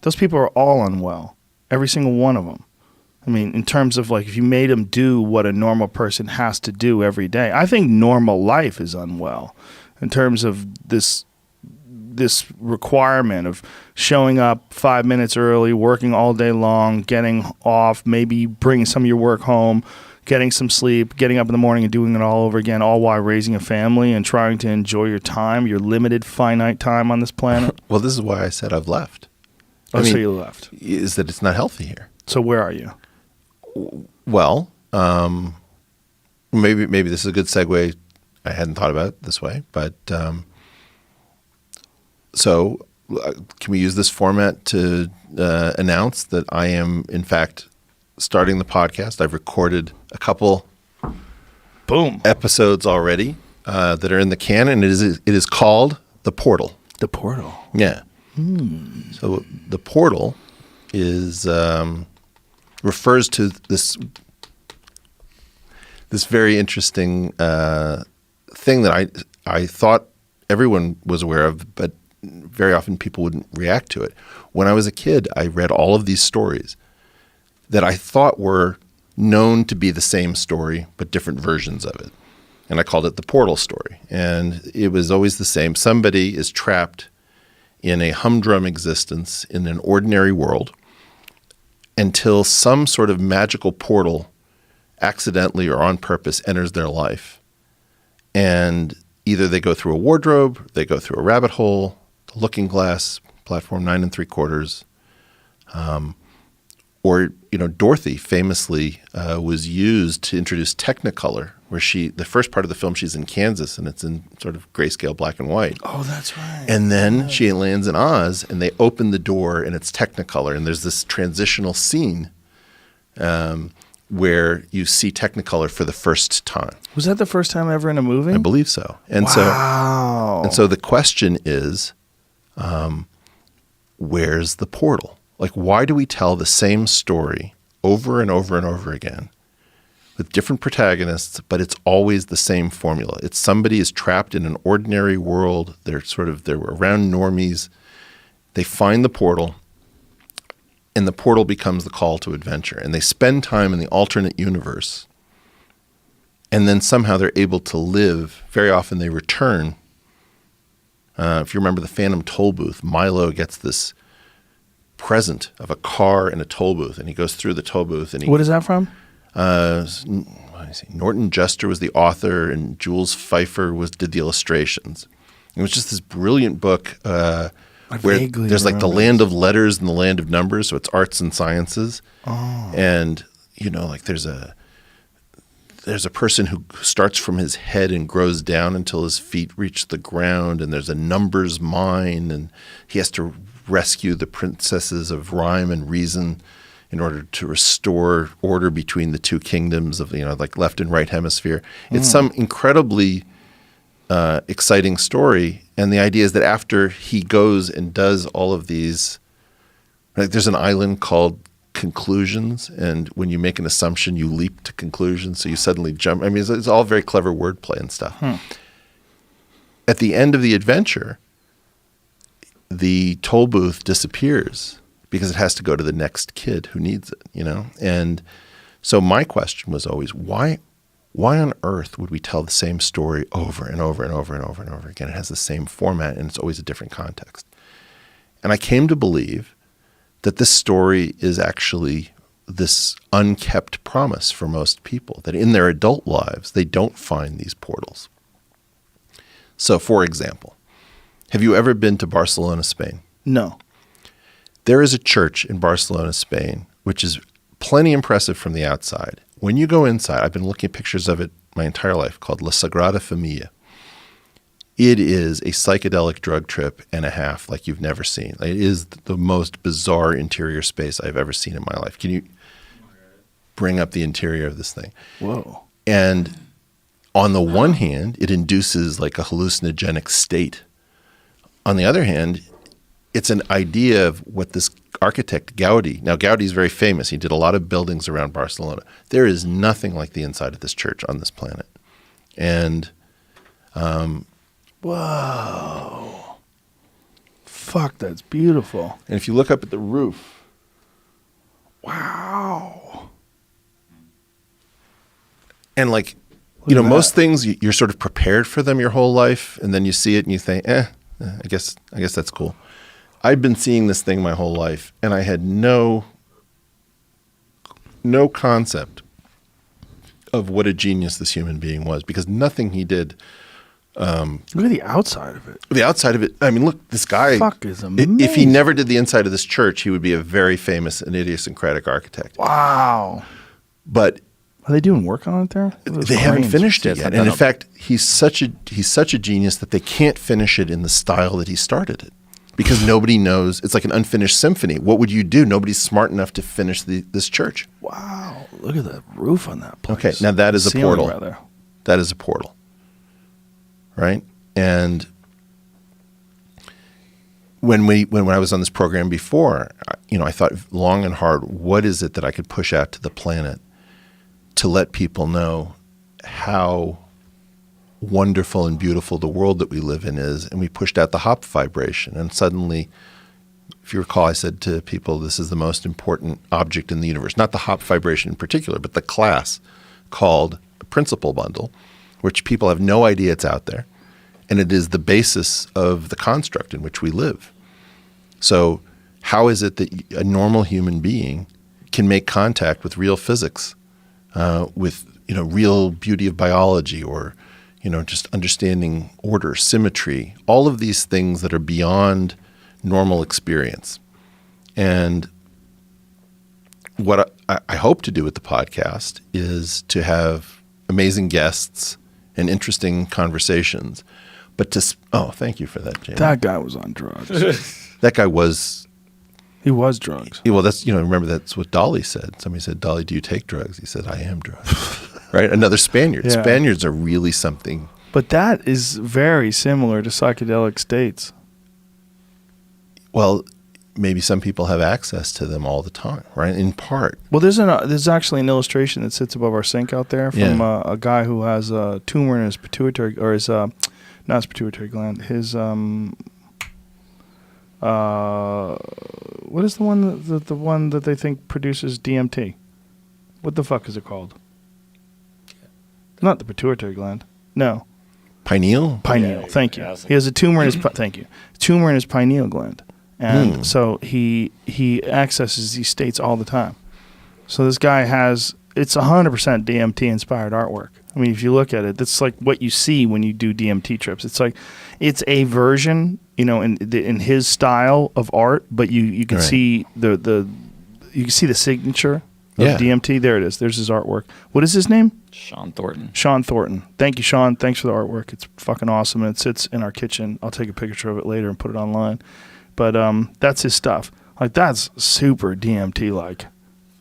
those people are all unwell. Every single one of them. I mean, in terms of like if you made them do what a normal person has to do every day, I think normal life is unwell in terms of this requirement of showing up 5 minutes early, working all day long, getting off, maybe bringing some of your work home, getting some sleep, getting up in the morning and doing it all over again, all while raising a family and trying to enjoy your time, your limited, finite time on this planet. Well, this is why I said I've left. So you left. Is that it's not healthy here. So where are you? Well, maybe this is a good segue. I hadn't thought about it this way, but so can we use this format to announce that I am, in fact, starting the podcast? I've recorded a couple episodes already that are in the can, and it is called The Portal. The Portal. Yeah. So The Portal is refers to this very interesting thing that I thought everyone was aware of, but very often people wouldn't react to it. When I was a kid, I read all of these stories that I thought were known to be the same story, but different versions of it. And I called it the Portal story. And it was always the same. Somebody is trapped in a humdrum existence in an ordinary world until some sort of magical portal accidentally or on purpose enters their life. And either they go through a wardrobe, they go through a rabbit hole, the looking glass, platform 9 3/4, or Dorothy famously was used to introduce Technicolor, where the first part of the film she's in Kansas and it's in sort of grayscale black and white. Oh, that's right. And then she lands in Oz and they open the door and it's Technicolor, and there's this transitional scene where you see Technicolor for the first time. Was that the first time ever in a movie? I believe so. And so the question is, where's the portal? Like, why do we tell the same story over and over and over again with different protagonists, but it's always the same formula? It's somebody is trapped in an ordinary world. They're around normies. They find the portal, and the portal becomes the call to adventure. And they spend time in the alternate universe, and then somehow they're able to live. Very often they return. If you remember the Phantom Toll Booth, Milo gets this present of a car and a toll booth, and he goes through the toll booth. And what is that from? Norton Juster was the author, and Jules Pfeiffer did the illustrations. It was just this brilliant book where there's like the land of letters and the land of numbers, so it's arts and sciences. Oh. And like there's a person who starts from his head and grows down until his feet reach the ground, and there's a numbers mine, and he has to rescue the princesses of rhyme and reason in order to restore order between the two kingdoms of like left and right hemisphere. It's some incredibly exciting story, and the idea is that after he goes and does all of these, like there's an island called Conclusions, and when you make an assumption, you leap to conclusions, so you suddenly jump. I mean, it's all very clever wordplay and stuff. At the end of the adventure, the toll booth disappears because it has to go to the next kid who needs it, And so my question was always, why on earth would we tell the same story over and over and over and over and over again? It has the same format, and it's always a different context. And I came to believe that this story is actually this unkept promise for most people, that in their adult lives, they don't find these portals. So, for example, have you ever been to Barcelona, Spain? No. There is a church in Barcelona, Spain, which is plenty impressive from the outside. When you go inside, I've been looking at pictures of it my entire life, called La Sagrada Familia. It is a psychedelic drug trip and a half like you've never seen. It is the most bizarre interior space I've ever seen in my life. Can you bring up the interior of this thing? Whoa. And on the one hand, it induces like a hallucinogenic state. On the other hand, it's an idea of what this architect Gaudi, now Gaudi is very famous. He did a lot of buildings around Barcelona. There is nothing like the inside of this church on this planet. And whoa. fuck, that's beautiful. And if you look up at the roof, Wow. and like, Look at most that. things you're sort of prepared for them your whole life, and then you see it and you think, I guess that's cool. I've been seeing this thing my whole life, and I had no concept of what a genius this human being was, because nothing he did. Look at the outside of it. The outside of it, I mean, look, this guy. Fuck is If he amazing. never did the inside of this church, he would be a very famous and idiosyncratic architect. Wow. But Are they doing work on it there? Those they haven't cranes. finished Yeah, it it's yet. not And in done. fact, he's such a genius that they can't finish it in the style that he started it, because nobody knows. It's like an unfinished symphony. What would you do? Nobody's smart enough to finish this church. Wow. Look at that roof on that place. Okay, now that is a Ceiling, portal. rather. That is a portal, right? And when I was on this program before, I thought long and hard, what is it that I could push out to the planet to let people know how wonderful and beautiful the world that we live in is? And we pushed out the Hopf vibration, and suddenly, if you recall, I said to people, this is the most important object in the universe, not the Hopf vibration in particular, but the class called a principle bundle, which people have no idea it's out there. And it is the basis of the construct in which we live. So how is it that a normal human being can make contact with real physics, with real beauty of biology, or just understanding order, symmetry, all of these things that are beyond normal experience? And what I hope to do with the podcast is to have amazing guests and interesting conversations. But thank you for that, Jamie. That guy was on drugs. That guy was. He was drugs. Well, that's remember that's what Dolly said. Somebody said, "Dolly, do you take drugs?" He said, "I am drugs." Right? Another Spaniard. Yeah. Spaniards are really something. But that is very similar to psychedelic states. Well, maybe some people have access to them all the time, right? In part. Well, there's actually an illustration that sits above our sink out there from a guy who has a tumor in his pituitary, or his not his pituitary gland, his what is the one that they think produces DMT? What the fuck is it called? Not the pituitary gland. No. Pineal? Pineal. Yeah, Thank you. yeah, I was like- He has a tumor in his thank you. Tumor in his pineal gland. And so he accesses these states all the time. So this guy has, it's 100% DMT inspired artwork. I mean, if you look at it, it's like what you see when you do DMT trips. It's like, it's a version, in his style of art, but you can Right. see you can see the signature of Yeah. DMT. There it is. There's his artwork. What is his name? Sean Thornton. Sean Thornton. Thank you, Sean. Thanks for the artwork. It's fucking awesome, and it sits in our kitchen. I'll take a picture of it later and put it online. But that's his stuff. Like, that's super DMT-like.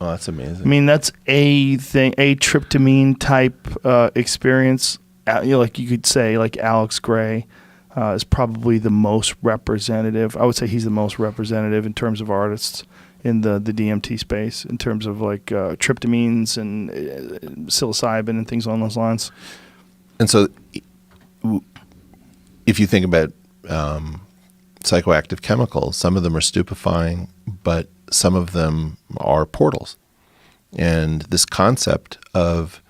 Oh, that's amazing. I mean, that's a tryptamine type experience. Like you could say, like Alex Gray is probably the most representative. I would say he's the most representative in terms of artists in the DMT space, in terms of like tryptamines and psilocybin and things along those lines. And so if you think about psychoactive chemicals, some of them are stupefying, but some of them are portals. And this concept of,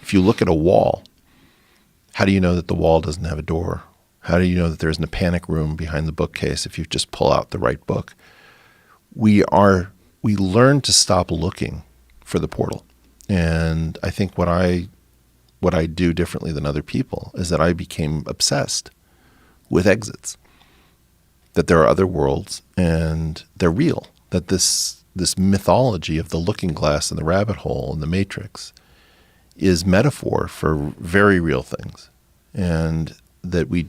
if you look at a wall, how do you know that the wall doesn't have a door? How do you know that there isn't a panic room behind the bookcase if you just pull out the right book? We learn to stop looking for the portal. And I think what I do differently than other people is that I became obsessed with exits. That there are other worlds and they're real. That this mythology of the looking glass and the rabbit hole and the matrix is metaphor for very real things. And that we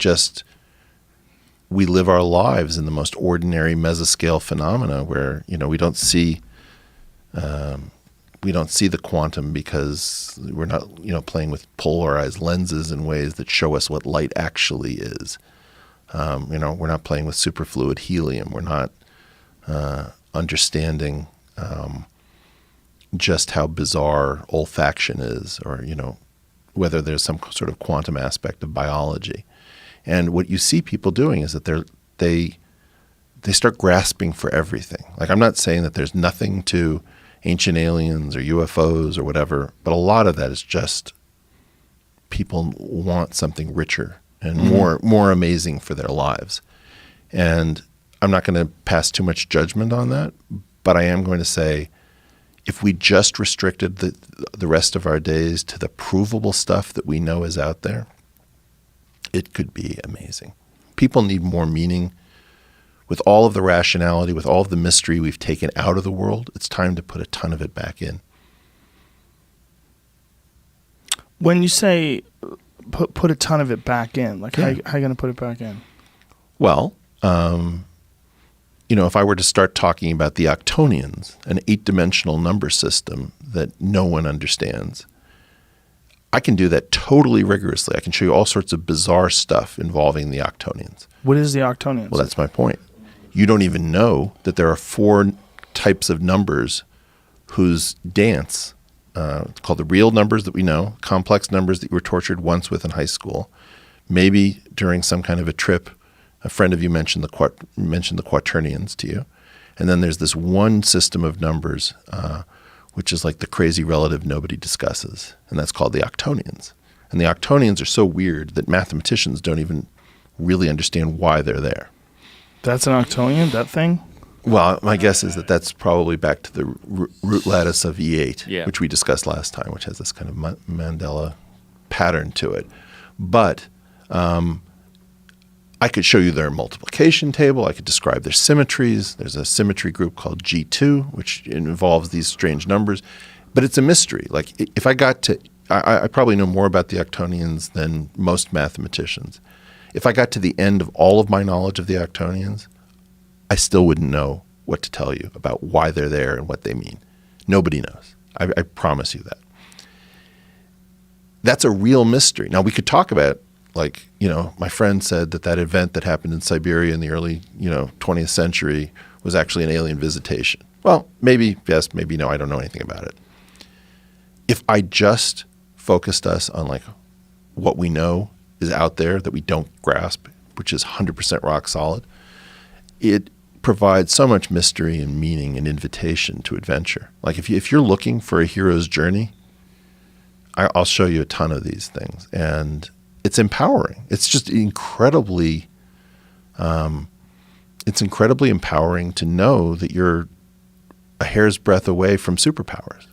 live our lives in the most ordinary mesoscale phenomena where, we don't see the quantum because we're not, playing with polarized lenses in ways that show us what light actually is. We're not playing with superfluid helium. We're not understanding just how bizarre olfaction is, or whether there's some sort of quantum aspect of biology. And what you see people doing is that they start grasping for everything. Like, I'm not saying that there's nothing to ancient aliens or UFOs or whatever, but a lot of that is just people want something richer and more amazing for their lives. And I'm not going to pass too much judgment on that, but I am going to say, if we just restricted the rest of our days to the provable stuff that we know is out there, it could be amazing. People need more meaning. With all of the rationality, with all of the mystery we've taken out of the world, it's time to put a ton of it back in. When you say put a ton of it back in, like how are you going to put it back in? Well, if I were to start talking about the octonians, an 8-dimensional number system that no one understands, I can do that totally rigorously. I can show you all sorts of bizarre stuff involving the octonians. What is the octonians? Well, that's my point. You don't even know that there are 4 types of numbers whose dance, it's called the real numbers that we know, complex numbers that you were tortured once with in high school. Maybe during some kind of a trip, a friend of you mentioned the quaternions to you. And then there's this one system of numbers, which is like the crazy relative nobody discusses, and that's called the octonians. And the octonians are so weird that mathematicians don't even really understand why they're there. That's an octonian, that thing? Well, my guess is that that's probably back to the root lattice of E8, which we discussed last time, which has this kind of Mandela pattern to it. But I could show you their multiplication table. I could describe their symmetries. There's a symmetry group called G2, which involves these strange numbers. But it's a mystery. Like, if I got to – I probably know more about the octonians than most mathematicians. If I got to the end of all of my knowledge of the octonians, I still wouldn't know what to tell you about why they're there and what they mean. Nobody knows. I promise you that. That's a real mystery. Now, we could talk about, like, my friend said that event that happened in Siberia in the early, 20th century was actually an alien visitation. Well, maybe yes, maybe no. I don't know anything about it. If I just focused us on, like, what we know is out there that we don't grasp, which is 100% rock solid, it provides so much mystery and meaning and invitation to adventure. Like, if you're looking for a hero's journey, I'll show you a ton of these things, and it's empowering. It's just incredibly empowering to know that you're a hair's breadth away from superpowers.